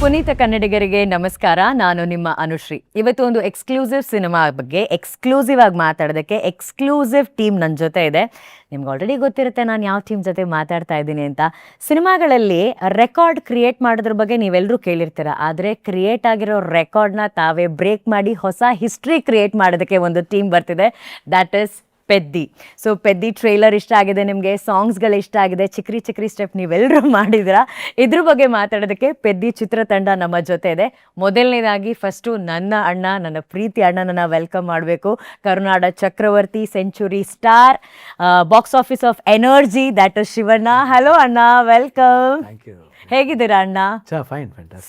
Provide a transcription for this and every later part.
ಪುನೀತ ಕನ್ನಡಿಗರಿಗೆ ನಮಸ್ಕಾರ. ನಾನು ನಿಮ್ಮ ಅನುಶ್ರೀ. ಇವತ್ತು ಒಂದು ಎಕ್ಸ್ಕ್ಲೂಸಿವ್ ಸಿನಿಮಾ ಬಗ್ಗೆ ಎಕ್ಸ್ಕ್ಲೂಸಿವ್ ಆಗಿ ಮಾತಾಡೋದಕ್ಕೆ ಎಕ್ಸ್ಕ್ಲೂಸಿವ್ ಟೀಮ್ ನನ್ನ ಜೊತೆ ಇದೆ. ನಿಮ್ಗೆ ಆಲ್ರೆಡಿ ಗೊತ್ತಿರುತ್ತೆ ನಾನು ಯಾವ ಟೀಮ್ ಜೊತೆ ಮಾತಾಡ್ತಾ ಇದ್ದೀನಿ ಅಂತ. ಸಿನಿಮಾಗಳಲ್ಲಿ ರೆಕಾರ್ಡ್ ಕ್ರಿಯೇಟ್ ಮಾಡೋದ್ರ ಬಗ್ಗೆ ನೀವೆಲ್ಲರೂ ಕೇಳಿರ್ತೀರ. ಆದರೆ ಕ್ರಿಯೇಟ್ ಆಗಿರೋ ರೆಕಾರ್ಡ್ನ ತಾವೇ ಬ್ರೇಕ್ ಮಾಡಿ ಹೊಸ ಹಿಸ್ಟ್ರಿ ಕ್ರಿಯೇಟ್ ಮಾಡೋದಕ್ಕೆ ಒಂದು ಟೀಮ್ ಬರ್ತಿದೆ. That is Peddi. So Peddi trailer ಇಷ್ಟ ಆಗಿದೆ ನಿಮಗೆ, ಸಾಂಗ್ಸ್ಗಳು ಇಷ್ಟ ಆಗಿದೆ, ಚಿಕ್ರಿ ಚಿಕ್ರಿ ಸ್ಟೆಪ್ ನೀವೆಲ್ಲರೂ ಮಾಡಿದ್ದೀರಾ. ಇದ್ರ ಬಗ್ಗೆ ಮಾತಾಡೋದಕ್ಕೆ ಪೆದ್ದಿ ಚಿತ್ರತಂಡ ನಮ್ಮ ಜೊತೆ ಇದೆ. ಮೊದಲನೇದಾಗಿ ಫಸ್ಟು ನನ್ನ ಅಣ್ಣ, ನನ್ನ ಪ್ರೀತಿ ಅಣ್ಣನನ್ನು ವೆಲ್ಕಮ್ ಮಾಡಬೇಕು. ಕರುನಾಡ ಚಕ್ರವರ್ತಿ, century star, box office of energy, that is Shivanna. Hello ಅಣ್ಣ, ವೆಲ್ಕಮ್. ಹೇಗಿದ್ದೀರಾ ಅಣ್ಣ?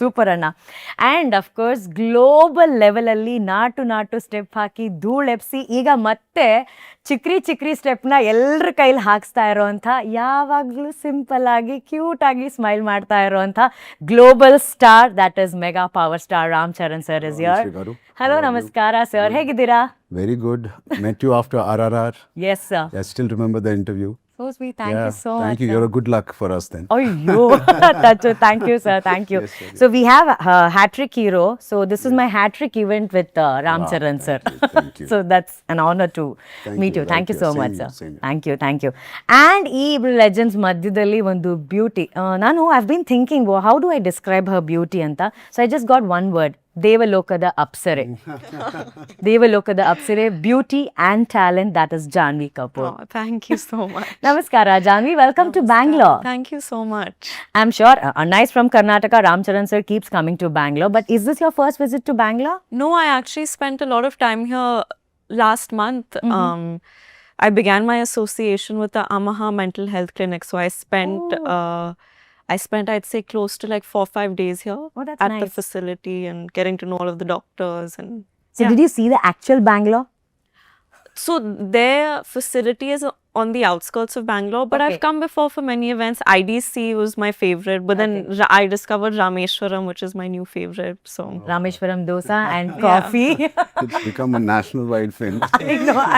ಸೂಪರ್ ಅಣ್ಣ. ಆ್ಯಂಡ್ ಅಫ್ಕೋರ್ಸ್ ಗ್ಲೋಬಲ್ ಲೆವೆಲಲ್ಲಿ ನಾಟು ಸ್ಟೆಪ್ ಹಾಕಿ ಧೂಳೆಪ್ಸಿ ಈಗ ಮತ್ತೆ ಚಿಕ್ರಿ ಚಿಕ್ರಿ ಸ್ಟೆಪ್ನ ಎಲ್ಲರ ಕೈಲಿ ಹಾಕ್ಸ್ತಾ ಇರೋವಂಥ, ಯಾವಾಗಲೂ ಸಿಂಪಲ್ ಆಗಿ ಕ್ಯೂಟ್ ಆಗಿ ಸ್ಮೈಲ್ ಮಾಡ್ತಾ ಇರೋವಂಥ global star, that is mega power star Ram Charan sir is here. Hello, ನಮಸ್ಕಾರ ಸರ್, ಹೇಗಿದ್ದೀರಾ? Very good. Met you after RRR. Yes sir. I still remember the interview. So sweet. Thank you so much. Thank you. You're a good luck for us then. Ayyo, thank you sir, thank you. Yes, So we have hat-trick hero. So this is my hat-trick event with Ram Charan sir. Thank you. So that's an honor to meet you. Thank you so much sir. Thank you. And ee legends madhyadalli ಒಂದು beauty. ನಾನು I've been thinking, how do I describe her beauty ಅಂತ. So I just got one word. ದೇವಲೋಕದ ಅಪ್ಸರೆ. ದೇವಲೋಕದ ಅಪ್ಸರೆ, beauty and talent, that is Janhvi Kapoor. Oh, thank you so much. Namaskara Janhvi, welcome to Bangalore. Thank you so much. I'm sure Anna is from Karnataka, Ram Charan sir keeps coming to Bangalore, but is this your first visit to Bangalore? No, I actually spent a lot of time here last month. I began my association with the Amaha Mental Health Clinic, so I spent I'd say close to like 4-5 days here that's at nice. the facility and getting to know all of the doctors. And So did you see the actual Bangalore? so their facility is on the outskirts of Bangalore, but Okay. I've come before for many events. IDC was my favorite, but then I discovered Rameshwaram, which is my new favorite. So Rameshwaram dosa and coffee. It's become a national-wide film.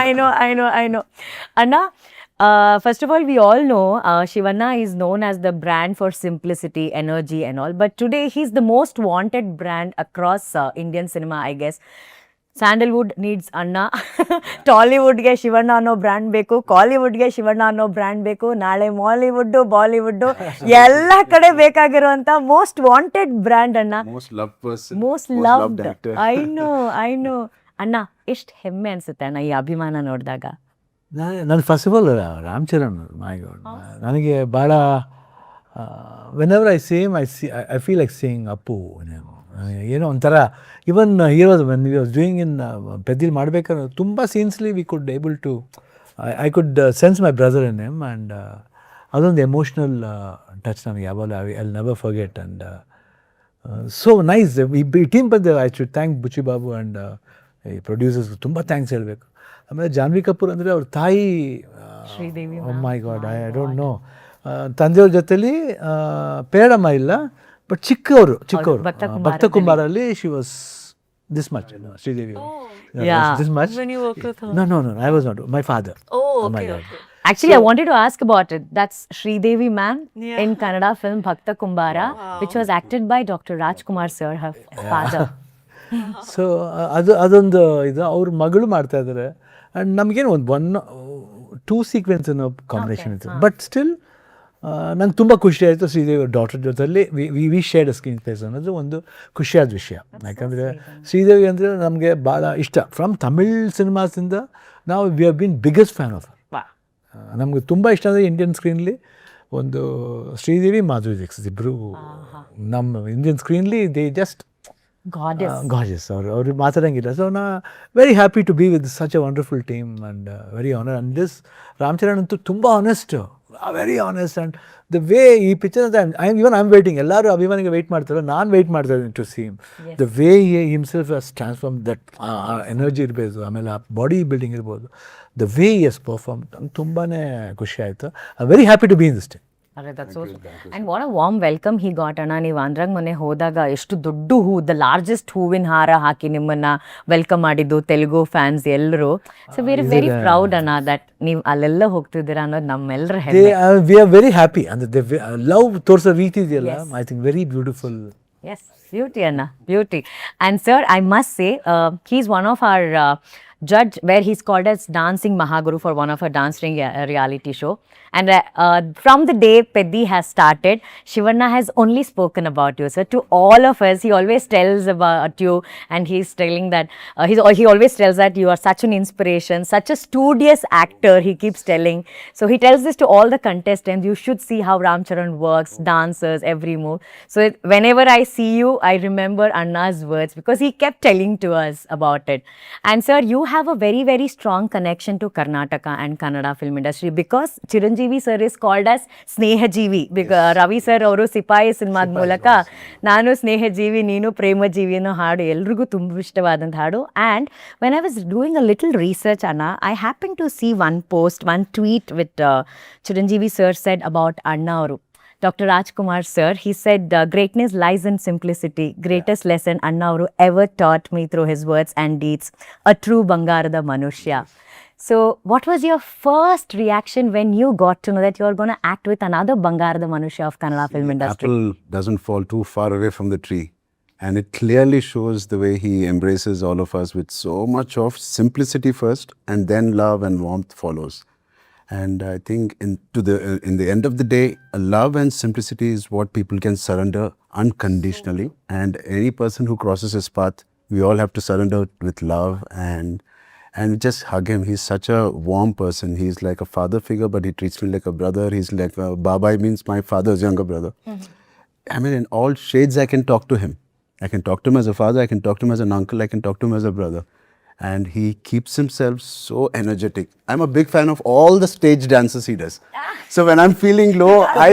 I know. Anna, first of all, we all know Shivanna is known as the brand for simplicity, energy and all. But today he's the most wanted brand across Indian cinema, I guess. Sandalwood needs ಅಣ್ಣ, ಟಾಲಿವುಡ್ಗೆ ಶಿವಣ್ಣ ಅನ್ನೋ brand ಬೇಕು, ಕಾಲಿವುಡ್ಗೆ ಶಿವಣ್ಣ ಅನ್ನೋ brand ಬೇಕು, ನಾಳೆ ಮಾಲಿವುಡ್ಡು, Bollywood ಎಲ್ಲ ಕಡೆ ಬೇಕಾಗಿರುವಂಥ most wanted brand ಅಣ್ಣ. Most loved person. Most loved. I know ಅಣ್ಣ, ಎಷ್ಟು ಹೆಮ್ಮೆ ಅನ್ಸುತ್ತೆ ಅಣ್ಣ ಈ ಅಭಿಮಾನ ನೋಡಿದಾಗ. ನಾನು first of all Ram Charan, my God, ನನಗೆ ಭಾಳ whenever I same I feel like saying Appu. ಏನೋ ಒಂಥರ even heroes when we was doing in ಪೆದ್ದಿಲ್ ಮಾಡಬೇಕಾದ್ರೆ ತುಂಬ ಸೀನ್ಸ್ಲಿ we could able to I could sense my brother in him. And ಅದೊಂದು emotional touch ನನಗೆ ಯಾವಾಗಲೂ I never forget. And so nice ಈ ಟೀಮ್ ಬಂದು I should thank Buchi Babu and ಈ ಪ್ರೊಡ್ಯೂಸರ್ಸ್ ತುಂಬ ಥ್ಯಾಂಕ್ಸ್ ಹೇಳಬೇಕು. ಆಮೇಲೆ ಜಾನ್ವಿ ಕಪೂರ್ ಅಂದರೆ ಅವ್ರ ತಾಯಿ, Sridevi, my God, I don't know, ತಂದೆಯವ್ರ ಜೊತೆಲಿ ಪೇಡಮ್ಮ ಇಲ್ಲ, ಬಟ್ ಚಿಕ್ಕವರು ಭಕ್ತ ಕುಂಬಾರಲ್ಲಿ she was this much, Sridevi this much. when you work with her? No, I was not. My father. Oh, my okay, God. okay. Actually, I wanted to ask about it. That's Sridevi ma'am Yeah. in Kannada film Bhakta Kumbara, which was acted by Dr. Rajkumar sir, her father. So ಅದೊಂದು ಇದು ಅವ್ರ ಮಗಳು ಮಾಡ್ತಾ ಇದ್ದಾರೆ. And ನಮಗೇನು ಒಂದು 2 sequence ಅನ್ನೋ combination ಇತ್ತು. ಬಟ್ ಸ್ಟಿಲ್ ನಂಗೆ ತುಂಬ ಖುಷಿ ಆಯಿತು ಶ್ರೀದೇವಿ ಡಾಕ್ಟರ್ ಜೊತೆಲಿ ವಿ ಶೇರ್ಡ್ ಸ್ಕ್ರೀನ್ ಸ್ಪೇಸ್ ಅನ್ನೋದು ಒಂದು ಖುಷಿಯಾದ ವಿಷಯ. ಯಾಕಂದರೆ ಶ್ರೀದೇವಿ ಅಂದರೆ ನಮಗೆ ಭಾಳ ಇಷ್ಟ. ಫ್ರಮ್ ತಮಿಳ್ ಸಿನಿಮಾಸಿಂದ ನಾವು we have been biggest fan of. ನಮಗೆ ತುಂಬ ಇಷ್ಟ ಅಂದರೆ ಇಂಡಿಯನ್ ಸ್ಕ್ರೀನ್ಲಿ ಒಂದು ಶ್ರೀದೇವಿ, ಮಾಧುರಿ ದೀಕ್ಷಿತ್ ಇಬ್ಬರು ನಮ್ಮ ಇಂಡಿಯನ್ ಸ್ಕ್ರೀನ್ಲಿ ದೇ ಜಸ್ಟ್ ಗಾರ್ಜಿಯಸ್. ಅವ್ರು ಮಾತಾಡೋಂಗಿಲ್ಲ. ಸೊ ನಾ very happy to be with such a wonderful team and very honour. And this Ram Charan ಅಂತೂ ತುಂಬ honest, very honest. And the way ಈ ಪಿಕ್ಚರ್ ಐಮ್ ವೇಟಿಂಗ್, ಎಲ್ಲರೂ ಅಭಿಮಾನಿಗೆ ವೆಯ್ಟ್ ಮಾಡ್ತಾರೆ, ನಾನು ವೆಯ್ಟ್ ಮಾಡ್ತಾ ಇದ್ದೀನಿ to seem the way himself has transform that energy ಇರ್ಬೋದು, ಆಮೇಲೆ ಆ ಬಾಡಿ ಬಿಲ್ಡಿಂಗ್ ಇರ್ಬೋದು, ದ ವೇ ಎಸ್ ಪರ್ಫಾರ್ಮ್. ನಂಗೆ ತುಂಬಾ ಖುಷಿ ಆಯಿತು. I very happy to be in this team. And what a warm welcome he got. ಅಣ್ಣ, ನೀವು ಆಂಧ್ರಾಗ ಮೊನ್ನೆ ಹೋದಾಗ ಎಷ್ಟು ದೊಡ್ಡ ಹೂ, ದ ಲಾರ್ಜೆಸ್ಟ್ ಹೂವಿನ ಹಾರ ಹಾಕಿ ನಿಮ್ಮನ್ನ ವೆಲ್ಕಮ್ ಮಾಡಿದ್ದು ತೆಲುಗು ಫ್ಯಾನ್ಸ್ ಎಲ್ಲರೂ. So we are very proud ಅಣ್ಣ ದಟ್ ನೀವು ಅಲ್ಲೆಲ್ಲ ಹೋಗ್ತಿದ್ದೀರಾ ಅನ್ನೋದು ನಮ್ಮೆಲ್ಲರ ಹೆಮ್ಮೆ. We are very happy. ಅಂದರೆ ಲವ್ ತೋರಿಸೋ ರೀತಿ ಇದೆಯಲ್ಲ, I think very beautiful. Yes, beauty, Anna, beauty. And sir, I must say, he's one of our judge where he's called as Dancing Mahaguru for one of our dancing reality show. And from the day PEDDI has started, Shivanna has only spoken about you. So to all of us, he always tells about you, and he's telling that he always tells that you are such an inspiration, such a studious actor. He keeps telling. So he tells this to all the contestants. You should see how Ram Charan works, dances, every move. So whenever I see you, I remember Anna's words because he kept telling to us about it. And sir, you have a very, very strong connection to Karnataka and Kannada film industry because Chiranjeevi sir is called as Snehajeevi. Because Ravi sir ಅವರು ಸಿಪಾಯಿ ಸಿನಿಮಾದ ಮೂಲಕ ನಾನು ಸ್ನೇಹಜೀವಿ ನೀನು ಪ್ರೇಮಜೀವಿ ಅನ್ನೋ ಹಾಡು ಎಲ್ರಿಗೂ ತುಂಬ ಇಷ್ಟವಾದಂಥ ಹಾಡು. And when I was doing a little research, Anna, I happened to see one post, one tweet with Chiranjeevi sir said about Anna ಅವರು. Dr. Rajkumar sir, he said, greatness lies in simplicity. Greatest lesson Anna Avaru ever taught me through his words and deeds. A true Bangarada Manushya. So, what was your first reaction when you got to know that you are going to act with another Bangarada Manushya of Kannada film industry? Apple doesn't fall too far away from the tree. And it clearly shows the way he embraces all of us with so much of simplicity first, and then love and warmth follows. And I think in the end of the day, love and simplicity is what people can surrender unconditionally. And any person who crosses his path, we all have to surrender with love and just hug him. He's such a warm person. He's like a father figure, but he treats me like a brother. He's like Baba means my father's younger brother. I mean, in all shades, I can talk to him. I can talk to him as a father. I can talk to him as an uncle. I can talk to him as a brother. And he keeps himself so energetic. I'm a big fan of all the stage dances he does. So when I'm feeling low, I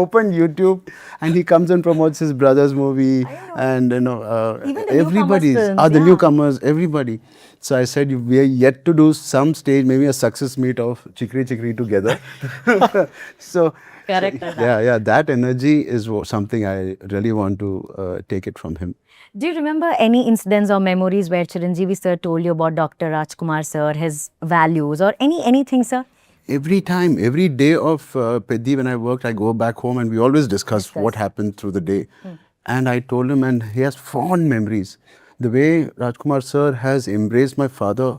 open YouTube, and he comes and promotes his brother's movie, and Even the everybody, newcomers films, the yeah. newcomers, everybody. So I said we are yet to do some stage, maybe a success meet of Chikri Chikri together. So Correct. yeah, that energy is something I really want to take it from him. Do you remember any incidents or memories where Chiranjeevi sir told you about Dr. Rajkumar sir, his values, or anything, sir? Every time, every day of PEDDI when I worked, I go back home and we always discuss what happened through the day. And I told him, and he has fond memories. The way Rajkumar sir has embraced my father,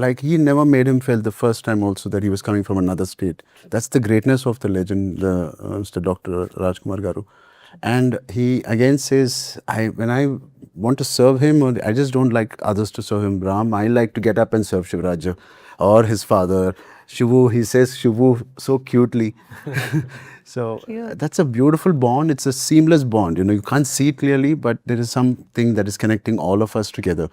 like he never made him feel the first time also that he was coming from another state. That's the greatness of the legend, Mr. Dr. Rajkumar Garu. And he again says, when I want to serve him, I just don't like others to serve him. Ram, I like to get up and serve Shivaraj or his father. Shivu, he says Shivu so cutely. So that's a beautiful bond. It's a seamless bond. You can't see it clearly, but there is something that is connecting all of us together.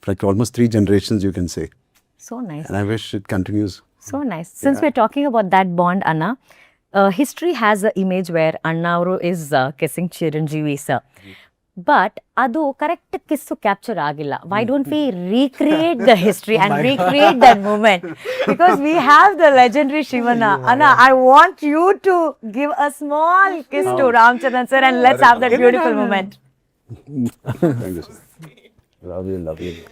Like almost 3 generations, you can say. So nice. And I wish it continues. So nice. Since we're talking about that bond, Anna, history has an image where Anna Avaru is kissing Chiranjeevi sir. But adu correct kiss capture agilla. Why don't we recreate the history and recreate that moment? Because we have the legendary Shivanna. Anna, I want you to give a small kiss to Ram Charan sir, and let's have that beautiful moment. Thank you, sir. Love you.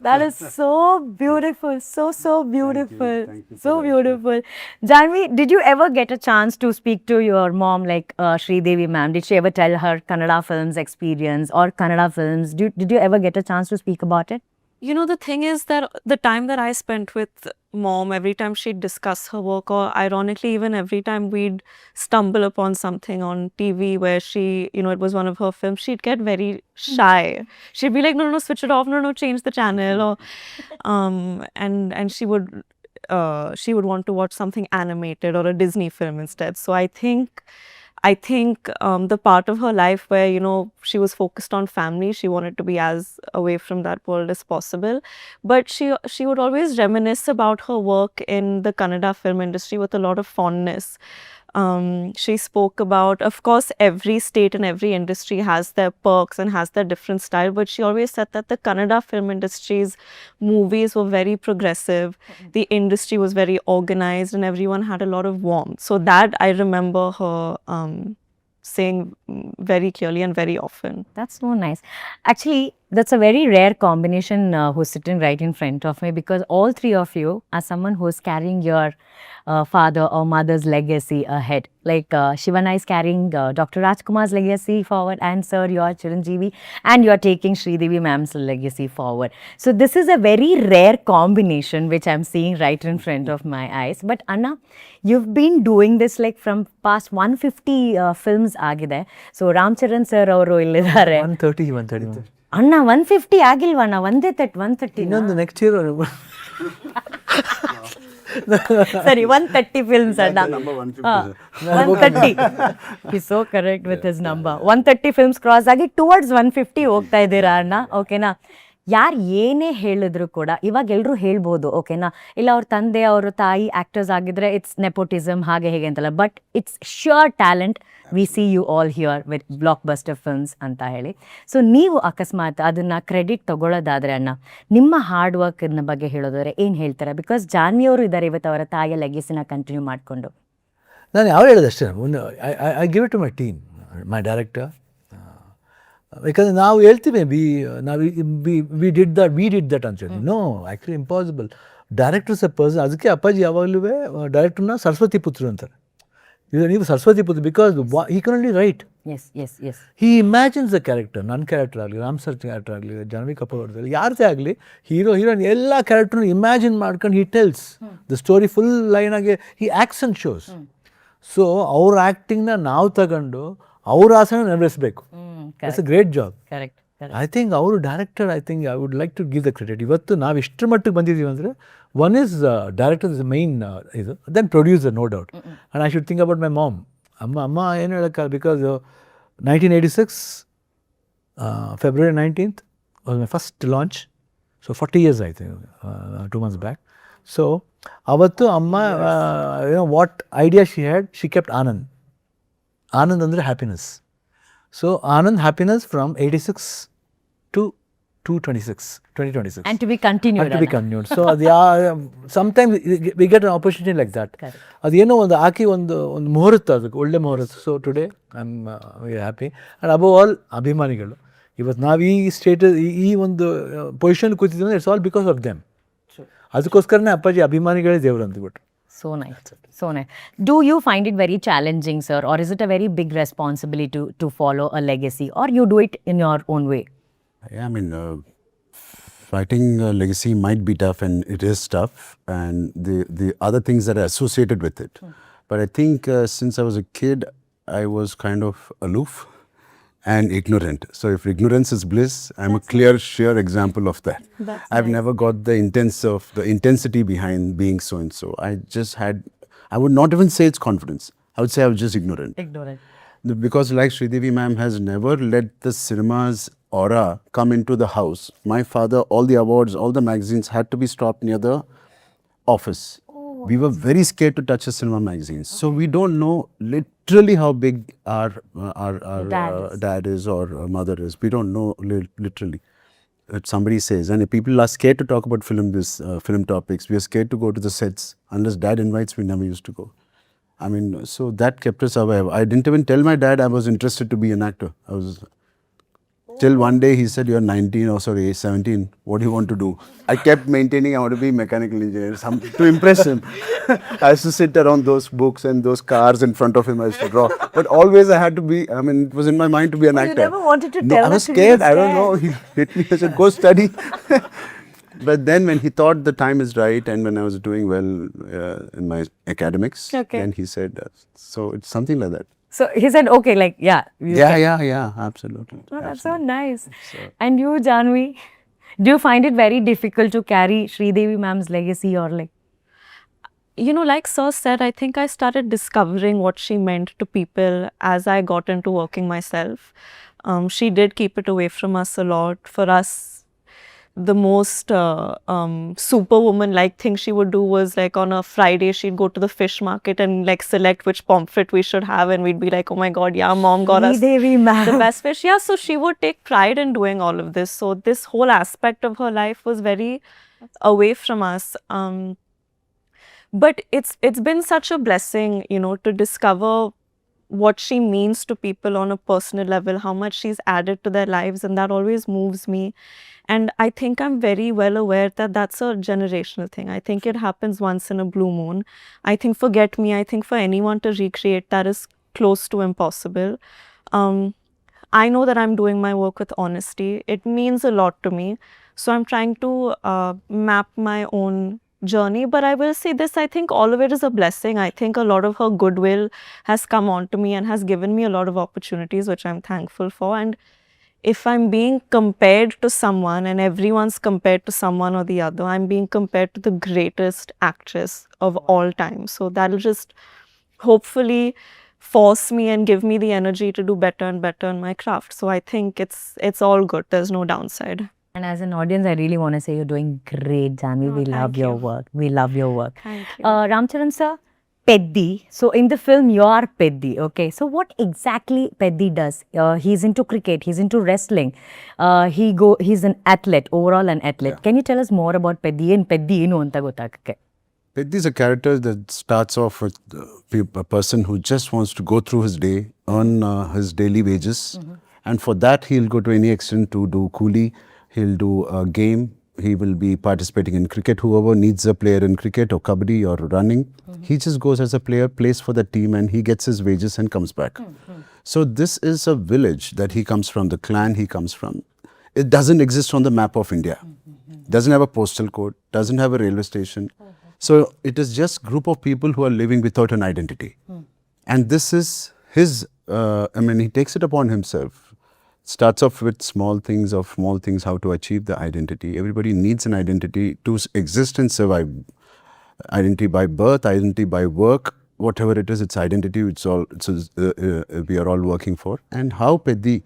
That is so beautiful, so beautiful, so beautiful. Janhvi, did you ever get a chance to speak to your mom, like Sridevi ma'am? Did she ever tell her Kannada films experience or Kannada films? Did you ever get a chance to speak about it? The thing is that the time that I spent with mom, every time she'd discuss her work, or ironically, even every time we'd stumble upon something on TV where she, it was one of her films, she'd get very shy. She'd be like, no, switch it off, no, change the channel, or and she would want to watch something animated or a Disney film instead. So I think the part of her life where, she was focused on family, she wanted to be as away from that world as possible. But she would always reminisce about her work in the Kannada film industry with a lot of fondness. She spoke about, of course, every state and every industry has their perks and has their different style, but she always said that the Kannada film industry's movies were very progressive, the industry was very organized, and everyone had a lot of warmth. So that I remember her saying very clearly and very often. That's so nice. Actually, that's a very rare combination who's sitting right in front of me, because all 3 of you are someone who's carrying your father or mother's legacy ahead. Like Shivana is carrying Dr. Rajkumar's legacy forward, and sir, you're Chiranjeevi, and you're taking Sridevi ma'am's legacy forward. So this is a very rare combination which I'm seeing right in front of my eyes. But Anna, you've been doing this like from past 150 films agide. So Ram Charan sir ಅವರು ಇಲ್ಲಿದ್ದಾರೆ. 130. ಅಣ್ಣ 150 ಆಗಿಲ್ವಣ್ಣ, ಒಂದೇ 130. ಇನ್ನೊಂದು next year ಸರಿ 130 films ಅಣ್ಣ. Number 150. 130. He's so correct with his number. 130 films cross ಆಗಿ towards 150 ಹೋಗ್ತಾ ಇದ್ದೀರಾ ಅಣ್ಣ, ಓಕೆನಾ? ಯಾರು ಏನೇ ಹೇಳಿದ್ರು ಕೂಡ ಇವಾಗ ಎಲ್ಲರೂ ಹೇಳ್ಬೋದು, ಓಕೆನಾ, ಇಲ್ಲ ಅವ್ರ ತಂದೆ ಅವ್ರ ತಾಯಿ ಆ್ಯಕ್ಟರ್ಸ್ ಆಗಿದ್ರೆ ಇಟ್ಸ್ ನೆಪೋಟಿಸಮ್ ಹಾಗೆ ಹೇಗೆ ಅಂತಲ್ಲ, but it's sure talent. We see you all here with blockbuster films ಅಂತ ಹೇಳಿ. ಸೊ ನೀವು ಅಕಸ್ಮಾತ್ ಅದನ್ನು ಕ್ರೆಡಿಟ್ ತಗೊಳ್ಳೋದಾದರೆ ಅಣ್ಣ, ನಿಮ್ಮ ಹಾರ್ಡ್ ವರ್ಕ್ನ ಬಗ್ಗೆ ಹೇಳೋದಾದ್ರೆ ಏನು ಹೇಳ್ತಾರೆ? ಬಿಕಾಸ್ ಜಾನ್ವಿ ಅವರು ಇದ್ದಾರೆ ಇವತ್ತು ಅವರ ತಾಯಿಯ ಲೆಗೆಸಿನ ಕಂಟಿನ್ಯೂ ಮಾಡಿಕೊಂಡು. ನಾನು ಯಾವ ಹೇಳೋದು ಅಷ್ಟೇ, I give it to my team, my director. ಯಾಕಂದರೆ ನಾವು ಹೇಳ್ತೀವಿ ವಿ ಡಿಡ್ ದಟ್ ಅಂತ ಹೇಳಿ. No, actually impossible. Directors a person. ಅದಕ್ಕೆ ಅಪ್ಪಾಜಿ ಯಾವಾಗಲೂ ಡೈರೆಕ್ಟರ್ನ ಸರಸ್ವತಿ ಪುತ್ರ ಅಂತಾರೆ. ನೀವು ಸರಸ್ವತಿ ಪುತ್ರ because he can only right. He ಇಮ್ಯಾಜಿನ್ಸ್ the character. ನನ್ನ ಕ್ಯಾರೆಕ್ಟರ್ ಆಗಲಿ, ರಾಮ್ ಸರ್ ಕ್ಯಾರೆಕ್ಟರ್ ಆಗಲಿ, ಜಾನ್ವಿ ಕಪೂರ್ ಅವ್ರದ್ದು ಯಾರದೇ ಆಗಲಿ, ಹೀರೋಯಿನ್ ಎಲ್ಲ ಕ್ಯಾರೆಕ್ಟರ್ನ ಇಮ್ಯಾಜಿನ್ ಮಾಡ್ಕೊಂಡು he tells the story full ಲೈನಾಗೆ he acts and shows. So ಅವ್ರ ಆ್ಯಕ್ಟಿಂಗ್ನ ನಾವು ತಗೊಂಡು ಅವ್ರ ಆಸನ ನೆರವೇರಿಸಬೇಕು. It's a great job. I think ಅವರು director, I think I would like to give the credit. ಇವತ್ತು ನಾವು ಇಷ್ಟರ ಮಟ್ಟಿಗೆ ಬಂದಿದ್ದೀವಿ ಅಂದರೆ one is director is main ಇದು, then producer, no doubt. And I should think about my mom. ಅಮ್ಮ ಏನು ಹೇಳೋಕ್ಕಾಗ, because 1986 February 19th was my first launch. So 40 years ಆಯಿತು 2 months back. ಸೊ ಅವತ್ತು ಅಮ್ಮ what idea she had, she kept Anand. Anand ಅಂದರೆ happiness. So Anand happiness from 86 to 2026. And to be continued. And to be continued. So sometimes we get an opportunity like that. ಅದೇನೋ ಒಂದು ಹಾಕಿ ಒಂದು ಮುಹೂರ್ತ, ಅದಕ್ಕೆ ಒಳ್ಳೆ ಮುಹೂರ್ತ. So today I am very happy. And above all ಅಭಿಮಾನಿಗಳು. ಇವತ್ತು ನಾವು ಈ ಸ್ಟೇಟಸ್, ಈ ಒಂದು ಪೊಸಿಷನ್ ಕೂತಿದ್ದೀವಿ ಅಂದರೆ it's all because of them. ಅದಕ್ಕೋಸ್ಕರನೇ ಅಪ್ಪಾಜಿ ಅಭಿಮಾನಿಗಳೇ ದೇವರು ಅಂದ್ಬಿಟ್ಟು. So nice. So nice. Do you find it very challenging, sir, or is it a very big responsibility to follow a legacy, or you do it in your own way? Yeah, I mean, fighting a legacy might be tough, and it is tough, and the other things that are associated with it. But I think since I was a kid, I was kind of aloof and ignorant. So if ignorance is bliss, I'm a clear, sure example of that. I've never got the intensity behind being so and so. I would not even say it's confidence. I would say I was just ignorant. Because like Sridevi ma'am has never let the cinema's aura come into the house. My father, all the awards, all the magazines had to be stopped near the office. We were very scared to touch a cinema magazine. Okay. So we don't know literally how big our dad is or mother is. We don't know literally. Somebody says, and if people are scared to talk about film topics, we are scared to go to the sets. Unless dad invites, we never used to go. I mean, so that kept us away. I didn't even tell my dad I was interested to be an actor. Till one day he said, "You're 17. What do you want to do?" I kept maintaining I want to be mechanical engineer, to impress him. I used to sit around those books and those cars in front of him. I used to draw. But always I had to be, I mean, it was in my mind to be an actor. You never wanted to tell I was us to scared. be I don't know. He hit me. I said, "Go study." But then when he thought the time is right and when I was doing well in my academics, then he said, so it's something like that. So he said, okay, like, yeah. Yeah, absolutely. Oh, that's so nice. And you, Janhvi, do you find it very difficult to carry Sridevi ma'am's legacy, or like? You know, like Sir said, I think I started discovering what she meant to people as I got into working myself. She did keep it away from us a lot. For us, the most superwoman-like thing she would do was, like, on a Friday, she'd go to the fish market and, like, select which pomfret we should have, and we'd be like, oh my God, yeah, mom got us Sridevi ma'am. the best fish. Yeah, so she would take pride in doing all of this. So this whole aspect of her life was very away from us. But it's been such a blessing, you know, to discover what she means to people on a personal level, how much she's added to their lives, and that always moves me. And I think I'm very well aware that that's a generational thing. I think it happens once in a blue moon. I think forget me, I think for anyone to recreate that is close to impossible. I know that I'm doing my work with honesty. It means a lot to me. So I'm trying to map my own journey. But I will say this, I think all of it is a blessing. I think a lot of her goodwill has come onto me and has given me a lot of opportunities, which I'm thankful for. And if I'm being compared to someone and everyone's compared to someone or the other, I'm being compared to the greatest actress of all time. So that'll just hopefully force me and give me the energy to do better and better in my craft. So I think it's all good. There's no downside. And as an audience, I really want to say you're doing great, Janhvi. Oh, We love thank your you. work. We love your work. Thank you. Ram Charan sir, PEDDI. So in the film, you are PEDDI. Okay. So what exactly PEDDI does? He's into cricket. He's into wrestling. He's an athlete. Overall, an athlete. Yeah. Can you tell us more about PEDDI and PEDDI ಏನು ಅಂತ ಗೊತ್ತಾಗಕ್ಕೆ? PEDDI is a character that starts off with a person who just wants to go through his day, earn his daily wages. And for that, he'll go to any extent to do coolie. He'll do a game. He will be participating in cricket. Whoever needs a player in cricket or kabaddi or running, he just goes as a player, plays for the team, and he gets his wages and comes back. So this is a village that he comes from, the clan he comes from. It doesn't exist on the map of India. Doesn't have a postal code, doesn't have a railway station. So it is just group of people who are living without an identity. And this is his, he takes it upon himself. Starts off with small things, how to achieve the identity. Everybody needs an identity to exist and survive. Identity by birth, identity by work, whatever it is, it's identity, we are all working for. And how PEDDI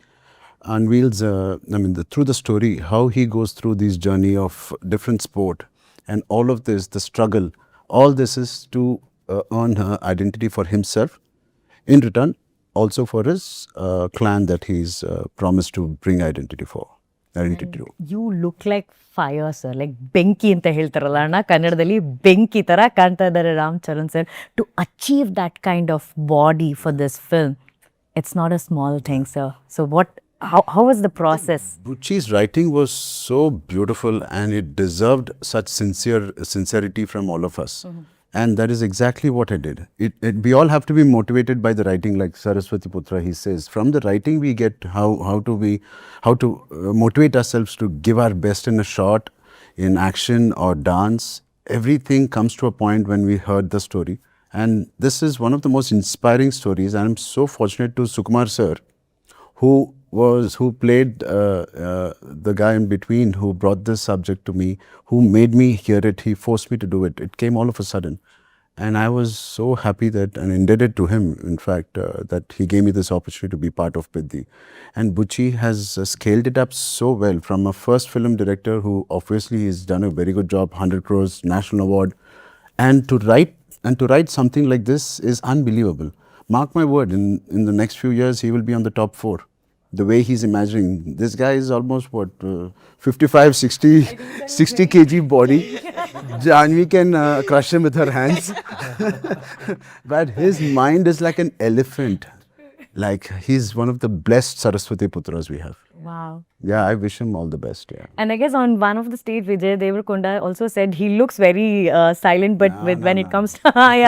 unveils, through the story, how he goes through this journey of different sport. And all of this, the struggle, all this is to earn her identity for himself. In return, also for his clan that he's promised to bring identity to. You look like fire, sir. Like ಬೆಂಕಿ ಅಂತ ಹೇಳ್ತಾರಲ್ಲ ಅಣ್ಣ ಕನ್ನಡದಲ್ಲಿ ಬೆಂಕಿ ತರ ಕಾಣ್ತಾ ಇದ್ದಾರೆ Ram Charan sir. To achieve that kind of body for this film, it's not a small thing, sir. So how was the process? Buchi's writing was so beautiful and it deserved such sincerity from all of us. And that is exactly what I did. We all have to be motivated by the writing, like Saraswati Putra, he says. From the writing, we get how to motivate ourselves to give our best in a shot, in action or dance. Everything comes to a point when we heard the story. And this is one of the most inspiring stories. And I'm so fortunate to Sukumar sir, who played the guy in between, who brought this subject to me, who made me hear it. He forced me to do it. It came all of a sudden. And I was so happy and indebted to him, in fact, that he gave me this opportunity to be part of PEDDI. And Buchi has scaled it up so well from a first film director who obviously has done a very good job, 100 crores, national award. And to write something like this is unbelievable. Mark my word, in the next few years, he will be on the top 4. The way he's imagining, this guy is almost 60 kg body. Janhvi can crush him with her hands. But his mind is like an elephant. Like he's one of the blessed Saraswati Putras we have. Wow. Yeah, I wish him all the best. Yeah. And I guess on one of the stage, Vijay Deverakonda also said he looks very silent, but when it comes to very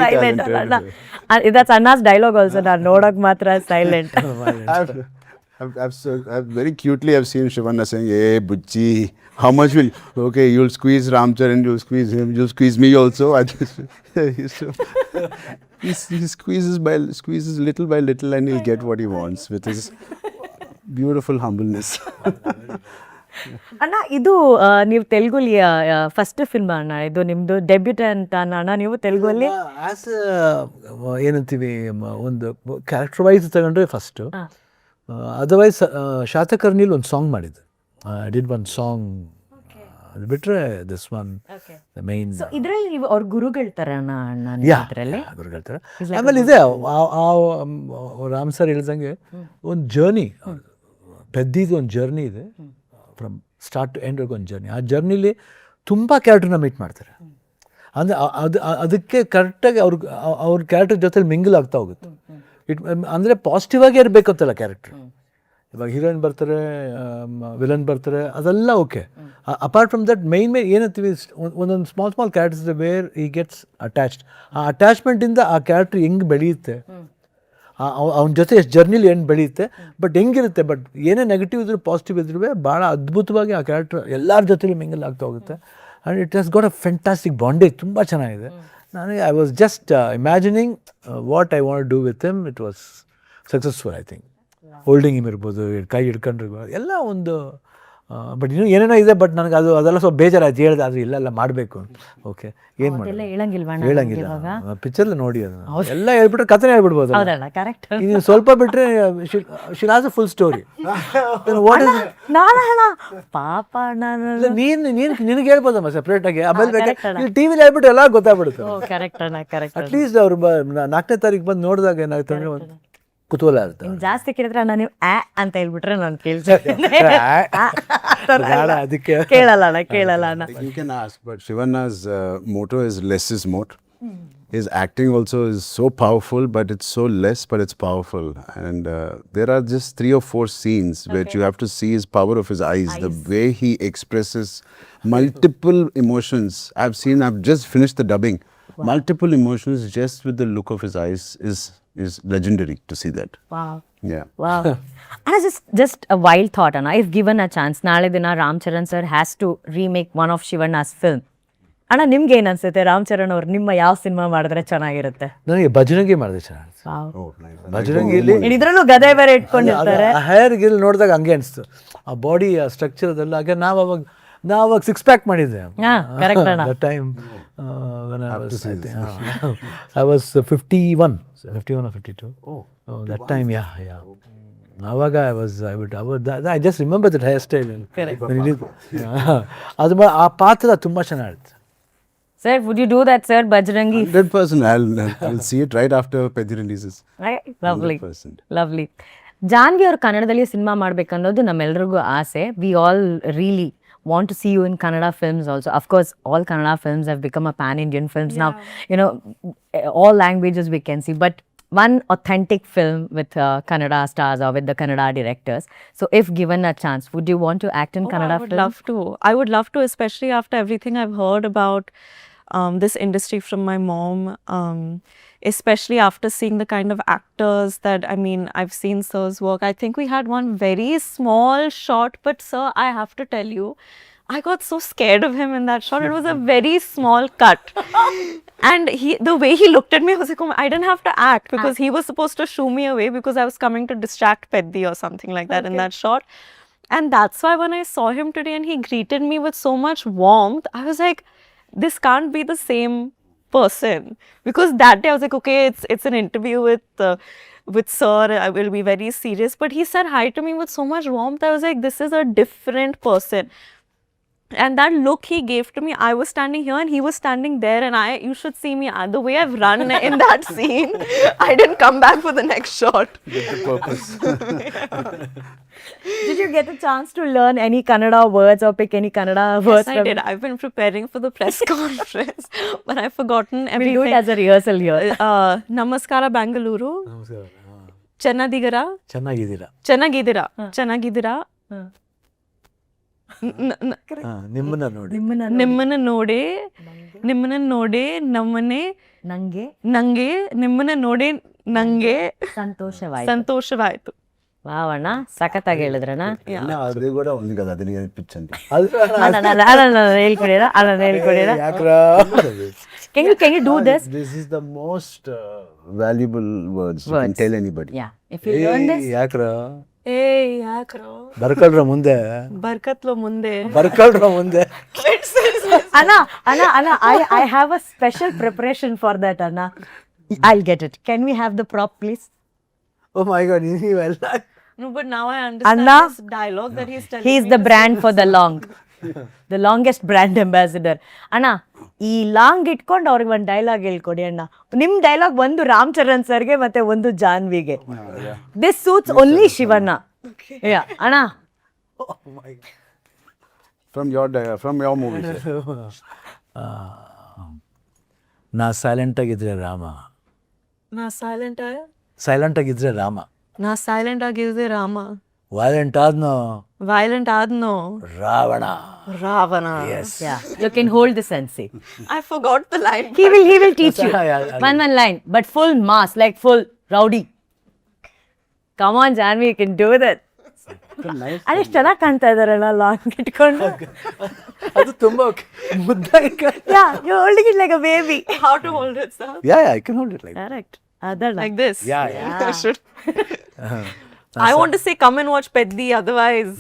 silent. talented. That's Anna's dialogue also. Na nodak matra silent. I've very cutely I've seen Shivanna saying, "Hey, Buchi, how much will? Okay, you'll squeeze Ram Charan, you'll squeeze him, you'll squeeze me also." He squeezes little by little, and he'll get what he wants with his beautiful humbleness. ಅಣ್ಣ ಇದು ನೀವು ತೆಲುಗುಲಿ first film ಅಣ್ಣ ಇದು ನಿಮ್ದು debut ಅಂತ ಅಣ್ಣ ನೀವು ತೆಲುಗುಲ್ಲಿ as ಏನಂತೀವಿ ಒಂದು ಕ್ಯಾರೆಕ್ಟರ್ ವೈಸ್ ತಗೊಂಡ್ರೆ ಫಸ್ಟು ಅದರ್ವೈಸ್ ಶಾತಕರ್ಣಿಲಿ ಒಂದು ಸಾಂಗ್ ಮಾಡಿದ್ದು ಡಿಡ್ ಒನ್ ಸಾಂಗ್ ಅದು ಬಿಟ್ಟರೆ ದಿಸ್ ಒನ್ ಮೈನ್ ಇದರಲ್ಲಿ ನೀವು ಅವ್ರ ಗುರುಗಳ ಥರ ಅಣ್ಣ ಇದರಲ್ಲಿ ಗುರುಗಳ್ತಾರೆ. ಆಮೇಲೆ ಇದೆ ರಾಮ್ ಸರ್ ಹೇಳ್ದಂಗೆ ಒಂದು ಜರ್ನಿ ಪೆದ್ದಿದು ಒಂದು ಜರ್ನಿ ಇದೆ ಫ್ರಮ್ ಸ್ಟಾರ್ಟ್ ಟು ಎಂಡ್ವರೆಗೂ ಒಂದು ಜರ್ನಿ. ಆ ಜರ್ನಿಲಿ ತುಂಬ ಕ್ಯಾರೆಕ್ಟರ್ನ ಮೀಟ್ ಮಾಡ್ತಾರೆ. ಅಂದರೆ ಅದಕ್ಕೆ ಕರೆಕ್ಟಾಗಿ ಅವ್ರ ಕ್ಯಾರೆಕ್ಟರ್ ಜೊತೆಲಿ ಮಿಂಗಲ್ ಆಗ್ತಾ ಹೋಗುತ್ತೆ. ಅಂದರೆ ಪಾಸಿಟಿವ್ ಆಗೇ ಇರಬೇಕಂತಲ್ಲ ಕ್ಯಾರೆಕ್ಟರ್. ಇವಾಗ ಹೀರೋಯಿನ್ ಬರ್ತಾರೆ, ವಿಲನ್ ಬರ್ತಾರೆ, ಅದೆಲ್ಲ okay. Apart from that main ಏನಂತೀವಿ, ಒಂದೊಂದು ಸ್ಮಾಲ್ ಕ್ಯಾರೆಕ್ಟರ್ಸ್ ವೇರ್ ಈ ಗೆಟ್ಸ್ ಅಟ್ಯಾಚ್ಡ್. ಆ ಅಟ್ಯಾಚ್ಮೆಂಟಿಂದ ಆ ಕ್ಯಾರೆಕ್ಟರ್ ಹೆಂಗೆ ಬೆಳೆಯುತ್ತೆ, ಅವನ ಜೊತೆ ಎಷ್ಟು ಜರ್ನಿಲಿ ಏನು ಬೆಳೆಯುತ್ತೆ, ಬಟ್ ಹೆಂಗಿರುತ್ತೆ, ಬಟ್ ಏನೇ ನೆಗೆಟಿವ್ ಇದ್ರೂ ಪಾಸಿಟಿವ್ ಇದ್ರೂ ಭಾಳ ಅದ್ಭುತವಾಗಿ ಆ ಕ್ಯಾರೆಕ್ಟರ್ ಎಲ್ಲರ ಜೊತೆಲಿ ಮಿಂಗಲ್ ಆಗ್ತಾ ಹೋಗುತ್ತೆ. And it has got a fantastic bondage, ತುಂಬ ಚೆನ್ನಾಗಿದೆ. ನನಗೆ I was just imagining what I want do with him. It was successful. I think holding him ಇರ್ಬೋದು, ಕೈ ಹಿಡ್ಕೊಂಡಿರ್ಬೋದು, ಎಲ್ಲ ಒಂದು ಬಟ್ ಇನ್ನೂ ಏನೇನೋ ಇದೆ. ಬಟ್ ನನಗೆ ಅದೆಲ್ಲ ಸ್ವಲ್ಪ ಬೇಜಾರಾಯ್ತು ಹೇಳಿದೆ, ಆದರೆ ಇಲ್ಲೆಲ್ಲ ಮಾಡಬೇಕು. ಓಕೆ, ಏನು ಮಾಡಿ ಹೇಳಂಗಿಲ್ಲ, ಪಿಕ್ಚರ್ಲಿ ನೋಡಿ ಅದನ್ನು ಎಲ್ಲ ಹೇಳ್ಬಿಟ್ರೆ ಕಥೆ ಹೇಳ್ಬಿಡ್ಬೋದು. ನೀವು ಸ್ವಲ್ಪ ಬಿಟ್ಟರೆ she has a full story. ಪಾಪ ನಿನಗೆ ಹೇಳ್ಬೋದಮ್ಮ ಸಪ್ರೇಟಾಗಿ, ಆಮೇಲೆ ಬೇಕಾದ್ರೆ ಟಿ ವಿಲಿ ಹೇಳ್ಬಿಟ್ಟು ಎಲ್ಲ ಗೊತ್ತಾಗ್ಬಿಡುತ್ತೆ. ಅಟ್ಲೀಸ್ಟ್ ಅವ್ರು 4ನೇ ತಾರೀಕು ಬಂದು ನೋಡಿದಾಗ ಏನಾಗ್ತದೆ ಕುತೂಹಲ ಇರುತ್ತೆ. ಜಾಸ್ತಿ ಕೇಳಿದ್ರೆ ನಾನು ಅಂತ ಹೇಳ್ಬಿಟ್ರೆ ನಾನು ಕೇಳ್ತೀನಿ, ಕೇಳಲ್ಲ ಅಣ್ಣ. You can ask, but Shivanna's motto is less is more. His acting also is so powerful, but it's so less, but it's powerful. And there are just 3 or 4 scenes which you have to see his power of his eyes, the way he expresses multiple emotions. I've just finished the dubbing. Multiple emotions just with the look of his eyes is legendary to see that. Wow. Yeah. Wow. And just a wild thought, Anna. If given a chance, ನಾಳೆ ದಿನ Ram Charan sir has to remake one of Shivanna's film. ಅಣ್ಣ ನಿಮ್ಗೆ ಏನು ಅನ್ಸುತ್ತೆ, ರಾಮ್ ಚರಣ್ ಅವ್ರು ನಿಮ್ಮ ಯಾವ cinema ಮಾಡಿದ್ರೆ ಚೆನ್ನಾಗಿರುತ್ತೆ? ನನಗೆ ಬಜರಂಗಿ ಮಾಡಿದ್ರೆ ಚೆನ್ನಾಗಿರುತ್ತೆ. ಬಜರಂಗಿಲಿ ಇದ್ರಲ್ಲೂ ಗದೆ ಬೇರೆ ಇಟ್ಕೊಂಡಿರ್ತಾರೆ. ಹೇರ್ ಗಿಲ್ ನೋಡಿದಾಗ ಹಂಗೆ ಅನಿಸ್ತು, ಆ ಬಾಡಿ ಆ ಸ್ಟ್ರಕ್ಚರ್ ಅದೆಲ್ಲ. ಹಾಗೆ ನಾವು ಅವಾಗ 6 ಪ್ಯಾಕ್ ಮಾಡಿದ್ದೆ time. I was 51 or 52. That time, yeah. ಆವಾಗ I just remember that hairstyle. ಅದು ಆ ಪಾತ್ರ ತುಂಬ ಚೆನ್ನಾಗಿರುತ್ತೆ. Sir, would you do that, sir? Bajrangi. 100%. I'll see it right after PEDDI releases. Right? Lovely. 100%. Lovely. Janhvi ಅವ್ರು ಕನ್ನಡದಲ್ಲಿ ಸಿನಿಮಾ ಮಾಡ್ಬೇಕನ್ನೋದು ನಮ್ಮೆಲ್ರಿಗೂ ಆಸೆ. We all really want to see you in Kannada films also. Of course, all Kannada films have become a pan-Indian films now. You know, all languages we can see. But one authentic film with Kannada stars or with the Kannada directors. So if given a chance, would you want to act in Kannada films? I would love to, especially after everything I've heard about this industry from my mom, especially after seeing the kind of actors that, I mean, I've seen Sir's work. I think we had one very small shot, but Sir, I have to tell you, I got so scared of him in that shot. It was a very small cut. And the way he looked at me, I was like, oh, I didn't have to act because he was supposed to shoo me away because I was coming to distract PEDDI or something like that in that shot. And that's why when I saw him today and he greeted me with so much warmth, I was like, this can't be the same person. Because that day I was like, okay, it's an interview with Sir, I will be very serious. But he said hi to me with so much warmth. I was like, this is a different person. And that look he gave to me, I was standing here and he was standing there, and you should see me, the way I've run in that scene. I didn't come back for the next shot. Get the purpose. Did you get a chance to learn any Kannada words or pick any Kannada words? Yes, I did. I've been preparing for the press conference, but I've forgotten everything. We'll do it as a rehearsal here. Namaskara Bangalore. ನಮಸ್ಕಾರ. Chennadiggara. Chennadiggara. ನಿಮ್ಮನ್ನ ನೋಡಿ ನಿಮ್ಮನ್ನ ನೋಡಿ ನಂಗೆ ನಿಮ್ಮನ್ನ ನೋಡಿ ನಂಗೆ ಸಂತೋಷವಾಯ್ತು. ವಾವಣ್ಣ, ಸಖತ್ತಾಗಿ ಹೇಳಿದ್ರಣ್ಣ. ಅದು ಕೂಡ ಒಂದು ಕಥೆ, ಅದನ್ನ ಪಿಚ್ ಅಂತ ಹೇಳ್ಕೊಡಿರ. Can you do this? This is the most valuable words you can tell anybody. Yeah. If you learn this. ಯಾಕ್ರ ಬರ್ಕಲ್ರ ಮುಂದೆ Anna, I have a special preparation for that, Anna. I'll get it. Can we have the prop, please? Oh my God, ನೀವೆಲ್ಲ. No, but now I understand Anna, this dialogue that he's telling he's me. the brand for the long. The longest brand ambassador. ಅಣ್ಣ, ಈ long ಇಟ್ಕೊಂಡು ಅವ್ರಿಗೆ ಒಂದು dialogue ಹೇಳ್ಕೊಡಿ ಅಣ್ಣ. ನಿಮ್ dialogue ಒಂದು ರಾಮ್ ಚರಣ್ ಸರ್ಗೆ ಮತ್ತೆ ಒಂದು ಜಾನ್ವಿಗೆ. This suits only Shivanna. Yeah, ಅಣ್ಣ. From your movie. ನಾ ಸೈಲೆಂಟ್ ಆಗಿದ್ರೆ ರಾಮ, ನಾ ಸೈಲೆಂಟ್ ಸೈಲೆಂಟ್ ಆಗಿದ್ರೆ ರಾಮ, ನಾ ಸೈಲೆಂಟ್ ಆಗಿದ್ದೆ ರಾಮ, ವೈಲೆಂಟ್ ಆದ್ನೋ ವೈಲೆಂಟ್ ಆದ್ನೋ Ravana. Ravana. Yeah, you can hold this and see. I forgot the line. He will teach you. One line, but full mass, like full rowdy. Come on, Janhvi, you can do that. ಅದೇ ಚೆನ್ನಾಗಿ ಕಾಣ್ತಾ ಇದಾರಲ್ಲ long ಇಟ್ಕೊಂಡು. ಅದು ತುಂಬಾ ಮುದ್ದಾಗಿ Yeah, you're holding it like a baby. How to hold it, sir? Yeah, I can hold it like that. Correct. Adala. Like this. Yeah. I should. I want to say come and watch PEDDI, otherwise.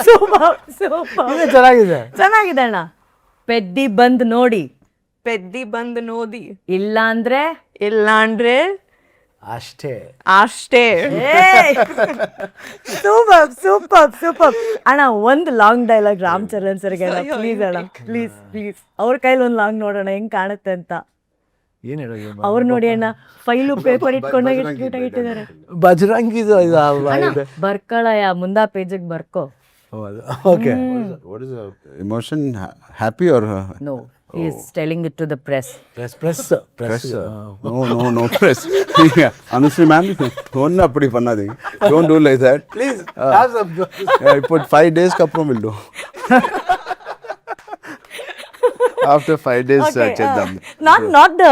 Super. ಇದು ಚೆನ್ನಾಗಿದೆ. ಚೆನ್ನಾಗಿದೆ ಅಣ್ಣ. ಪೆದ್ದಿ ಬಂದ್ ನೋಡಿ, PEDDI ಬಂದ್ ನೋಡಿ, ಇಲ್ಲಾಂದ್ರೆ ಅಷ್ಟೇ. ಸೂಪರ್ ಅಣ್ಣ. ಒಂದು ಲಾಂಗ್ ಡೈಲಾಗ್ ರಾಮ್ ಚರಣ್ ಸರ್ಗೆ ಪ್ಲೀಸ್ ಅಣ್ಣ, ಪ್ಲೀಸ್ ಅವ್ರ ಕೈಲಿ ಒಂದು ಲಾಂಗ್ ನೋಡೋಣ ಹೆಂಗ್ ಕಾಣುತ್ತೆ ಅಂತ. ಏನ್ ಹೇಳೋ ಅವ್ರು ನೋಡಿ ಅಣ್ಣ, ಫೈಲು ಪೇಪರ್ ಇಟ್ಕೊಂಡಾಗ ಎಷ್ಟು ಕ್ಯೂಟ್ ಆಗಿಟ್ಟಿದ್ದಾರೆ. ಬಜರಂಗಿದು ಬರ್ಕೊಳಯ್ಯ ಮುಂದಾ ಪೇಜಿಗೆ ಬರ್ಕೋ. Okay. What is the emotion? Happy or? No, he is telling it to the press. press. No press. Honestly, ma'am, don't appadi pannadi. Don't do like that. Please have some. I put 5 days kapram will do. After 5 days cheddam. Not the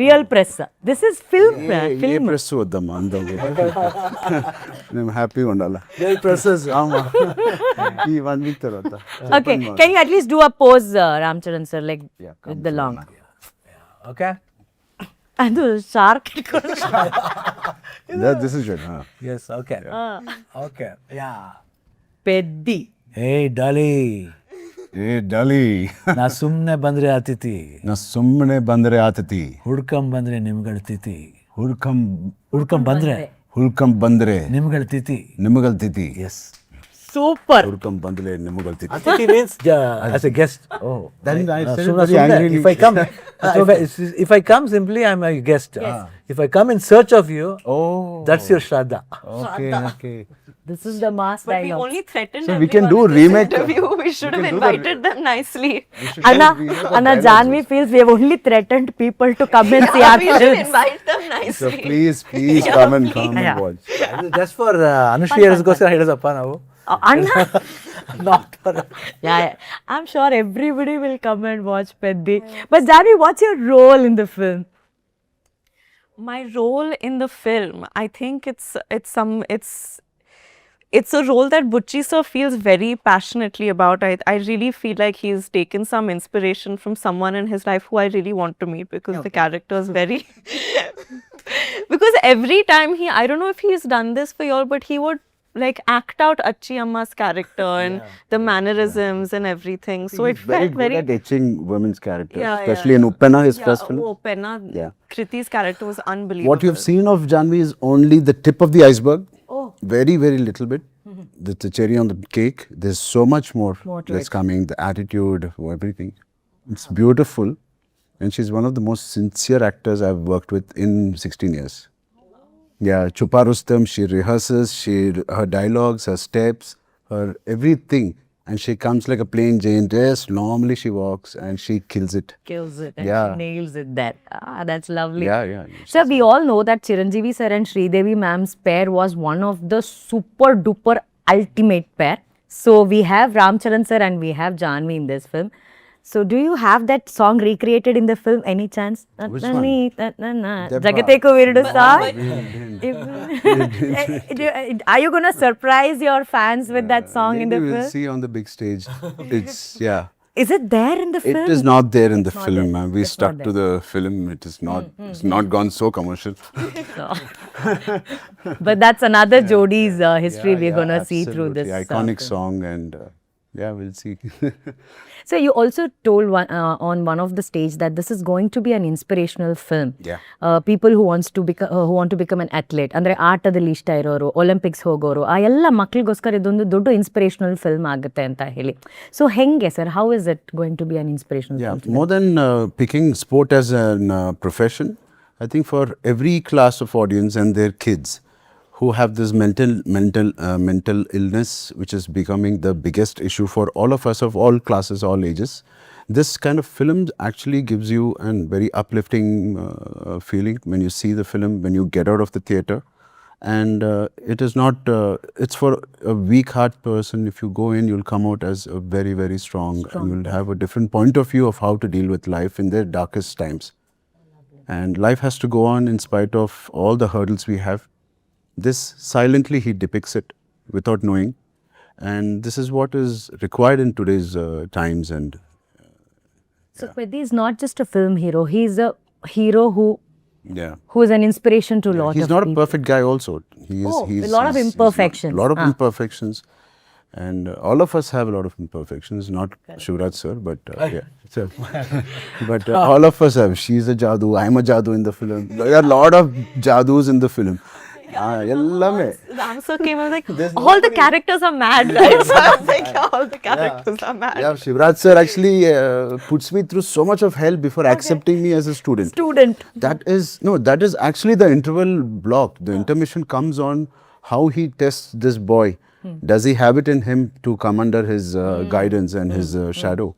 real press. This is film. Ye press oddam andavu. I'm happy undala. Their presses. Ama. Ee 1 week tarvata. Okay, can you at least do a pose, Ram Charan sir, like with the long? Okay. ಅದು shark ಇಟ್ಕೊಂಡು. This is it. Yes. Okay. Okay. Yeah. Peddi. Hey, Dolly. Hey, Dolly. ನಾ ಸುಮ್ನೆ ಬಂದ್ರೆ ಅತಿಥಿ, ನಾ ಸುಮ್ಮನೆ ಬಂದ್ರೆ ಆತತಿ, ಹುಡ್ಕಂ ಬಂದ್ರೆ ನಿಮ್ಗಳ ತಿಥಿ. ಹುಡ್ಕಂ ಹುಡ್ಕಂ ಬಂದ್ರೆ ನಿಮ್ಗಳ ತಿಥಿ. ನಿಮಗಲ್ ತಿಥಿ. Yes. ಸೂಪರ್. ಹುಡ್ಕಂ ಬಂದ್ರೆ ನಿಮಗಲ್ ತಿಥಿ. Atithi means as a guest. Oh. Then I said it Sumna, very angrily. if I come simply, I'm a guest. If I come in search of you, that's your Shraddha. Okay. This is the mass But we dialogue. only threatened So we can do remake. interview. We should have invited them nicely. Anna, Janhvi feels we have only threatened people to come and see our We should films. invite them So nicely. please come and watch. Just for Anushri Goskara ಹೇಳಿದಪ್ಪ ನಾವು. Anna, Not for. yeah, I'm sure everybody will come and watch Peddi. But Janhvi, what's your role in the film? My role in the film, I think it's a role that Butchie sir feels very passionately about. I really feel like he's taken some inspiration from someone in his life who I really want to meet, because the character is very because every time I don't know if he's done this for y'all, but he would like act out Achi Amma's character and the mannerisms and everything. So it Very felt good very at etching women's characters, Yeah, especially in Uppena, his first film. Penna, Yeah. Kriti's character was unbelievable. What you've seen of Janhvi is only the tip of the iceberg. Very, very little bit. The cherry on the cake. There's so much more that's coming. The attitude, everything. It's beautiful. And she's one of the most sincere actors I've worked with in 16 years. Yeah, Chupa Rustam, she rehearses, her dialogues, her steps, her everything. And she comes like a plain Jane dress. Normally she walks and she kills it. Kills it and Yeah. she nails it there. That's lovely. Yeah. Sir, we all know that Chiranjeevi sir and Sridevi ma'am's pair was one of the super duper ultimate pair. So we have Ram Charan sir and we have Janhvi in this film. So do you have that song recreated in the film any chance? Which one? Jagateku Virudu song. Are you going to surprise your fans with that song in the Maybe we'll film? see on the big stage. It's, yeah. Is it there in the film? It is not there in the not film, there. ma'am. We stuck to the film. It is not. It's not gone so commercial. No. But that's another Jodi's history we're going to see through this. Iconic song, and yeah, we'll see. So you also told on one of the stage that this is going to be an inspirational film. Yeah. People who want to become an athlete, ಅಂದ್ರೆ ಆಟದಲ್ಲಿ ಇಷ್ಟ ಇರೋರು, Olympics ಹೋಗೋರು, ಆ ಎಲ್ಲ ಮಕ್ಕಳಿಗೋಸ್ಕರ ಇದೊಂದು ದೊಡ್ಡ ಇನ್ಸ್ಪಿರೇಷನಲ್ ಫಿಲ್ಮ್ ಆಗುತ್ತೆ ಅಂತ ಹೇಳಿ. ಸೊ ಹೆಂಗೆ sir, how is it going to be an inspirational Yeah, film? more than picking sport as a profession, I think for every class of audience and their kids who have this mental illness, which is becoming the biggest issue for all of us of all classes, all ages, this kind of film actually gives you a very uplifting feeling when you see the film, when you get out of the theater. And it is not, it's for a weak heart person. If you go in, you'll come out as a very, very strong, and you'll have a different point of view of how to deal with life in their darkest times. And life has to go on in spite of all the hurdles we have. This silently he depicts it without knowing. And this is what is required in today's times. And So Peddi is not just a film hero. He's a hero who yeah, is an inspiration to a lot he's of not a people. perfect guy also. A lot of imperfections. A lot of Ah. imperfections. And all of us have a lot of imperfections. Not Shiva Raj sir, but yeah. So, but all of us have. She's a jadoo. I'm a jadoo in the film. There are a lot of jadoos in the film. Ellame. The answer came, I was like, all the characters are mad, right? So I was like, yeah, all the characters are mad. Yeah, Shivraj sir actually puts me through so much of hell before accepting me as a student. That is actually the interval block. The intermission comes on how he tests this boy. Does he have it in him to come under his guidance and his shadow?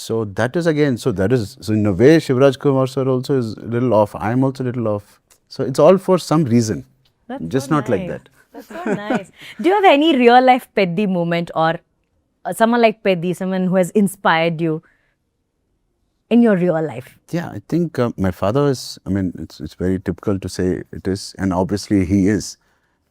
So that is again, so in a way Shiva Rajkumar sir also is a little off. I am also a little off. So it's all for some reason. That's Just so not like nice. that. That's so nice. Do you have any real life Peddi moment, or someone like Peddi, someone who has inspired you in your real life? Yeah, I think my father is, I mean, it's very typical to say it is, and obviously he is.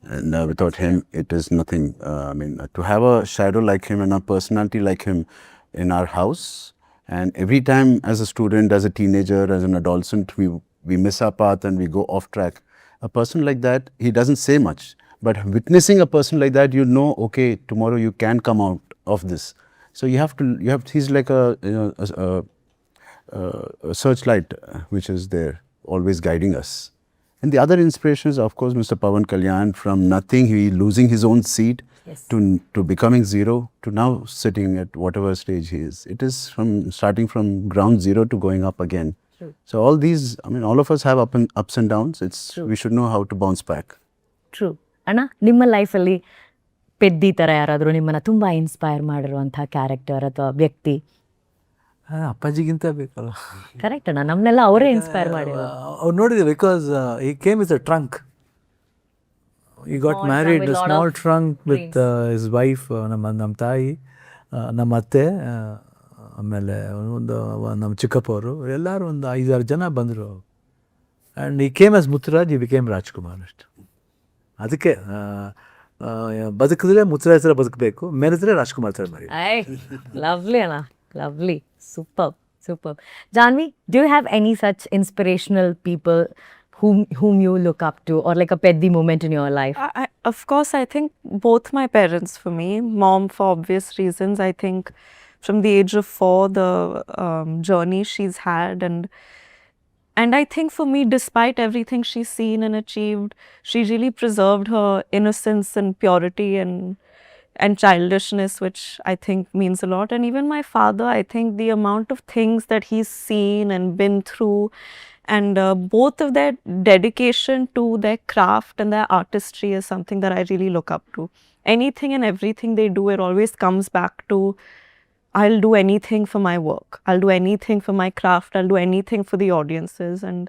And without him, it is nothing. I mean, to have a shadow like him and a personality like him in our house, and every time as a student, as a teenager, as an adolescent, we miss our path and we go off track. A person like that, he doesn't say much. But witnessing a person like that, you know, okay, tomorrow you can come out of this. So he's like a searchlight which is there, always guiding us. And the other inspiration is, of course, Mr. Pawan Kalyan. From nothing, he losing his own seat to becoming zero, to now sitting at whatever stage he is. It is starting from ground zero to going up again. So all these, I mean, all of us have ups and downs. We should know how to bounce back. True ಅಣ್ಣ, ನಿಮ್ಮ ಲೈಫಲ್ಲಿ ಪೆದ್ದಿ ಥರ ಯಾರಾದರೂ ನಿಮ್ಮನ್ನು ತುಂಬ inspire ಮಾಡಿರುವಂಥ character ಅಥವಾ ವ್ಯಕ್ತಿ? ಅಪ್ಪಾಜಿಗಿಂತ ಬೇಕಲ್ಲ. ಕರೆಕ್ಟ್ ಅಣ್ಣ, ನಮ್ಮನ್ನೆಲ್ಲ ಅವರೇ ಇನ್ಸ್ಪೈರ್ ಮಾಡಿರೋದು. ಅವ್ರು ನೋಡಿದೆ, ಬಿಕಾಸ್ ಈ ಕೇಮ್ ವಿತ್ ಅ ಟ್ರಂಕ್. ಈ got married, small trunk with his wife, ನಮ್ಮ ತಾಯಿ, ನಮ್ಮ ಅತ್ತೆ, ಆಮೇಲೆ ಒಂದು ನಮ್ಮ ಚಿಕ್ಕಪ್ಪವರು, ಎಲ್ಲರೂ ಒಂದು 5-6 ಜನ ಬಂದರು. ಆ್ಯಂಡ್ ಈ ಕೇಮ್ ಆಸ್ ಮುತ್ತುರಾಜ್, ಈ ಬಿಕೇಮ್ ರಾಜ್ಕುಮಾರ್ ಅಷ್ಟು. ಅದಕ್ಕೆ ಬದುಕಿದ್ರೆ ಮುತ್ತುರಾಜ್ ಥರ ಬದುಕಬೇಕು, ಮೆರೆದ್ರೆ ರಾಜ್ಕುಮಾರ್ ಥರ ಮರಿ. ಲವ್ಲಿ ಅಣ್ಣ, lovely, super. Janhvi, do you have any such inspirational people whom you look up to, or like a Peddi moment in your life? Of course, I think both my parents for me. Mom, for obvious reasons. I think from the age of 4, the journey she's had, and I think for me, despite everything she's seen and achieved, she really preserved her innocence and purity and childishness, which I think means a lot. And even my father, I think the amount of things that he's seen and been through, and both of their dedication to their craft and their artistry is something that I really look up to. Anything and everything they do, it always comes back to, I'll do anything for my work, I'll do anything for my craft, I'll do anything for the audiences, and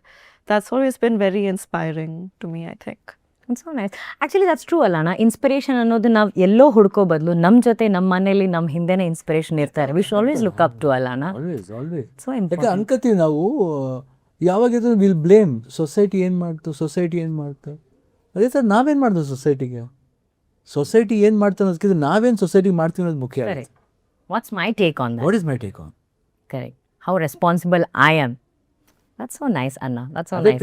that's always been very inspiring to me, I think. That's so nice. Actually, that's true ಅಲ್ಲ ಅಣ್ಣ. Inspiration ಅನ್ನೋದು ನಾವು ಎಲ್ಲೋ ಹುಡ್ಕೋ ಬದಲು ನಮ್ಮ ಜೊತೆ, ನಮ್ಮ ಮನೇಲಿ, ನಮ್ಮ ಹಿಂದೆನೇ ಇನ್ಸ್ಪಿರೇಷನ್ ಇರ್ತಾರೆ. We should always look up to ಅಲ್ಲ ಅಣ್ಣ. ಆಲ್ವೇಸ್ ಸೊ ಯಾಕೆ ಅನ್ಕೋತೀವಿ ನಾವು, ಯಾವಾಗಿದ್ರು ವಿಲ್ ಬ್ಲೇಮ್ ಸೊಸೈಟಿ ಏನು ಮಾಡ್ತು. ಅದೇ ಥರ ನಾವೇನು ಮಾಡಿದ್ವಿ ಸೊಸೈಟಿ ಏನು ಮಾಡ್ತಾ ಅನ್ನೋದಕ್ಕಿಂತ ನಾವೇನು ಸೊಸೈಟಿಗೆ ಮಾಡ್ತೀವಿ ಅನ್ನೋದು ಮುಖ್ಯ. What's my take on that? What is my take on? Correct. How responsible I am. That's so nice ಅಣ್ಣ. That's so nice.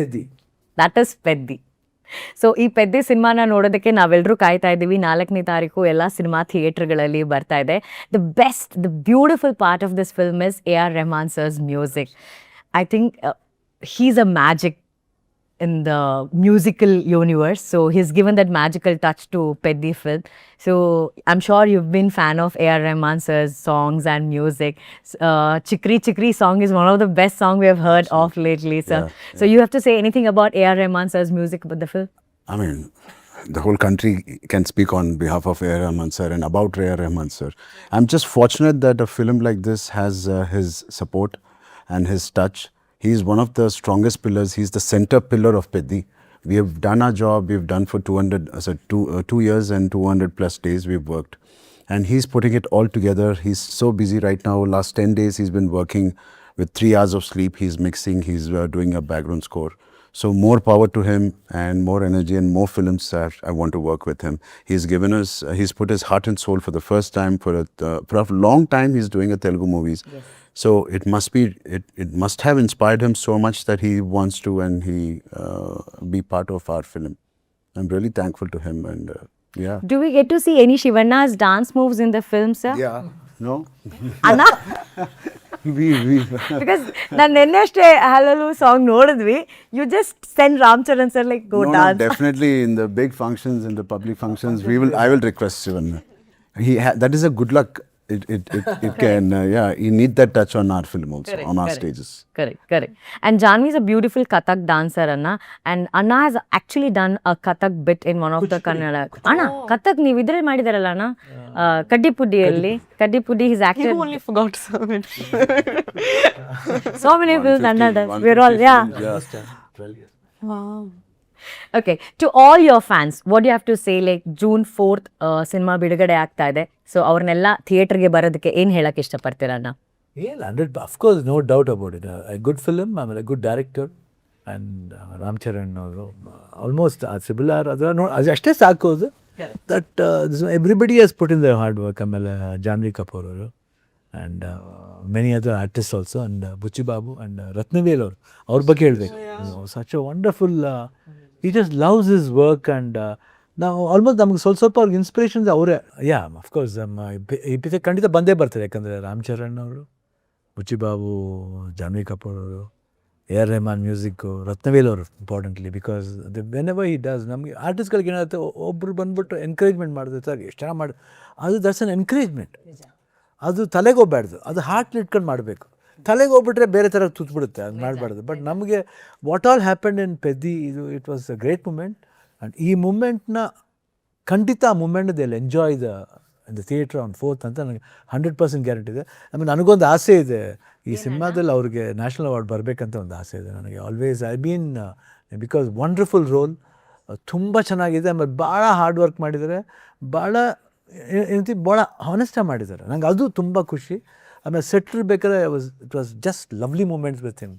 That is Peddi. So ಈ ಪೆದ್ದಿ ಸಿನಿಮಾನ ನೋಡೋದಕ್ಕೆ ನಾವೆಲ್ಲರೂ ಕಾಯ್ತಾ ಇದ್ದೀವಿ. 4ನೇ ತಾರೀಕು ಎಲ್ಲ ಸಿನಿಮಾ ಥಿಯೇಟರ್ಗಳಲ್ಲಿ ಬರ್ತಾ ಇದೆ. The beautiful part of this film is A.R. Rahman sir's music. I think he's a magic in the musical universe. So he's given that magical touch to Peddi film. So I'm sure you've been fan of A.R. Rahman sir's songs and music. Chikri Chikri song is one of the best songs we have heard of lately, sir. So you have to say anything about A.R. Rahman sir's music about the film? I mean, the whole country can speak on behalf of A.R. Rahman sir and about A.R. Rahman sir. I'm just fortunate that a film like this has his support and his touch. He's one of the strongest pillars. He's the center pillar of PEDDI. We have done our job. We've done for 2 years and 200 plus days we've worked. And he's putting it all together. He's so busy right now. Last 10 days he's been working with 3 hours of sleep. He's mixing, he's doing a background score. So more power to him and more energy and more films. I want to work with him. He's given us, he's put his heart and soul for the first time for a long time. He's doing a Telugu movies. Yes. So it must have inspired him so much that he wants to and he be part of our film. I'm really thankful to him and yeah. Do we get to see any Shivanna's dance moves in the film, sir? Yeah. No? Anna? Because ನಾನು ನೆನ್ನೆಷ್ಟೇ ಹಲಲು song ನೋಡಿದ್ವಿ, you just send Ram Charan sir like go No, dance. definitely in the big functions, in the public functions, I will request Shivan. That is a good luck. It can, yeah, you need that touch on our film also, on our stages. Correct. And Janhvi is a beautiful Kathak dancer, Anna. And Anna has actually done a Kathak bit in one of the Kannada. Anna, Kathak ನೀವು ಇದ್ರಲ್ಲಿ ಮಾಡಿದಾರಲ್ಲ ಅಣ್ಣ, ಕಡ್ಡಿಪುಡ್ಡಿಯಲ್ಲಿ. ಕಡ್ಡಿಪುಡ್ಡಿ he's acted. You only forgot so many. So many films Anna does. We're all, yeah. Wow. Okay, to all your fans, what do you have to say? Like June 4th cinema ಬಿಡುಗಡೆ ಆಗ್ತಾ ಇದೆ, so ಅವ್ರನ್ನೆಲ್ಲ ಥಿಯೇಟರ್ಗೆ ಬರೋದಕ್ಕೆ ಏನು ಹೇಳಕ್ಕೆ ಇಷ್ಟಪಡ್ತೀರಾ ಅಣ್ಣ? Yeah, 100, of course, no doubt about it. A good film, I'm a good director, and Ram Charan ಅವರು almost similar. ಅಷ್ಟೇ ಸಾಕು ಅದು. That everybody has put in their hard work. ಆಮೇಲೆ ಜಾನ್ವಿ ಕಪೂರ್ ಅವರು and many other artists also, and Buchi Babu and Ratnavel ಅವ್ರ ಬಗ್ಗೆ ಹೇಳ್ಬೇಕು. Such a wonderful, he just loves his work and ನಾವು ಆಲ್ಮೋಸ್ಟ್ ನಮ್ಗೆ ಸ್ವಲ್ಪ ಅವ್ರಿಗೆ ಇನ್ಸ್ಪಿರೇಷನ್ಸ್ ಅವರೇ. ಯಾ, ಅಫ್ಕೋರ್ಸ್ ಖಂಡಿತ ಬಂದೇ ಬರ್ತಾರೆ, ಯಾಕಂದರೆ ರಾಮ್ ಚರಣ್ ಅವರು, ಬುಚ್ಚಿಬಾಬು, ಜಾನ್ವಿ ಕಪೂರ್ ಅವರು, A.R. ರೆಹಮಾನ್ ಮ್ಯೂಸಿಕ್ಕು, ರತ್ನವೇಲ್ ಅವರು importantly, because when ever he does, ನಮಗೆ ಆರ್ಟಿಸ್ಟ್ಗಳಿಗೆ ಏನಾಗುತ್ತೆ, ಒಬ್ಬರು ಬಂದ್ಬಿಟ್ಟು ಎನ್ಕರೇಜ್ಮೆಂಟ್ ಮಾಡಿದ್ರೆ ಸರ್ ಎಷ್ಟು ಚೆನ್ನಾಗಿ ಮಾಡಿ, ಅದು ದಟ್ಸ್ ಅನ್ ಎನ್ಕರೇಜ್ಮೆಂಟ್. ಅದು ತಲೆಗೆ ಹೋಗ್ಬಾರ್ದು, ಅದು ಹಾರ್ಟ್ಲಿ ಇಟ್ಕೊಂಡು ಮಾಡಬೇಕು. ತಲೆಗೆ ಹೋಗ್ಬಿಟ್ರೆ ಬೇರೆ ಥರ ತುತ್ಬಿಡುತ್ತೆ, ಅದು ಮಾಡಬಾರ್ದು. ಬಟ್ ನಮಗೆ what all happened in Peddi, it was a great moment. And ಈ ಮೂಮೆಂಟ್ನ ಖಂಡಿತ ಆ moment they enjoy the theatre on 4th ಅಂತ ನನಗೆ 100% ಗ್ಯಾರಂಟಿ ಇದೆ. ಆಮೇಲೆ ನನಗೊಂದು ಆಸೆ ಇದೆ, ಈ ಸಿನಿಮಾದಲ್ಲಿ ಅವ್ರಿಗೆ ನ್ಯಾಷನಲ್ ಅವಾರ್ಡ್ ಬರಬೇಕಂತ ಒಂದು ಆಸೆ ಇದೆ ನನಗೆ. Always I been, because wonderful role, ತುಂಬ ಚೆನ್ನಾಗಿದೆ. ಆಮೇಲೆ ಭಾಳ ಹಾರ್ಡ್ ವರ್ಕ್ ಮಾಡಿದ್ದಾರೆ, ಭಾಳ ಭಾಳ ಹಾನೆಸ್ಟಾಗಿ ಮಾಡಿದ್ದಾರೆ. ನಂಗೆ ಅದು ತುಂಬ ಖುಷಿ. ಆಮೇಲೆ ಸೆಟ್ಲ್ ಬೇಕಾದ್ರೆ it was just lovely moments with him.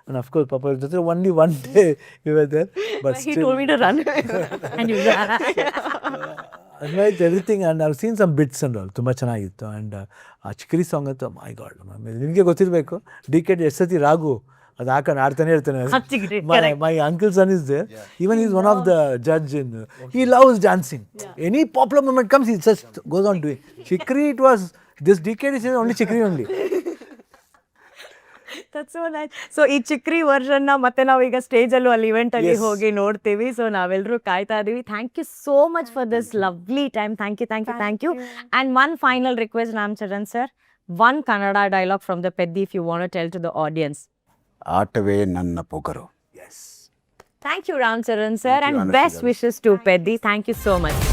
And of course, Papa ಜೊತೆ only one day we were there, but He still told me to run. And you I liked everything, and I've seen some bits and all. ತುಂಬ ಚೆನ್ನಾಗಿತ್ತು. And ಆ ಚಿಕ್ರಿ song ಅಂತೂ ಮೈ god, ನಿಮಗೆ ಗೊತ್ತಿರಬೇಕು, ಡಿಕೆಟ್ ಎಷ್ಟು ಸತಿ ರಾಗು ಅದು ಹಾಕೊಂಡು ಆಡ್ತಾನೆ ಇರ್ತಾನೆ. My uncle son is there, even is one of the judge in, he loves dancing. Any popular moment comes, he just goes on doing. Chikri, it was, this decade is only Chikri only. That's so nice. So ಈ ಚಿಕ್ರಿ ವರ್ಷನ್ನ ಮತ್ತೆ ನಾವೀಗ ಸ್ಟೇಜಲ್ಲೂ ಅಲ್ಲಿ ಇವೆಂಟಲ್ಲಿ ಹೋಗಿ ನೋಡ್ತೀವಿ. So ನಾವೆಲ್ಲರೂ ಕಾಯ್ತಾ ಇದೀವಿ. Thank you so much for this lovely time. Thank you. And one final request, Ram Charan sir, one Kannada dialogue from the PEDDI if you want to tell to the audience. ಆಟವೇ ನನ್ನ Pogaru. Thank you, Ram Charan sir, and best wishes to PEDDI. Thank you so much.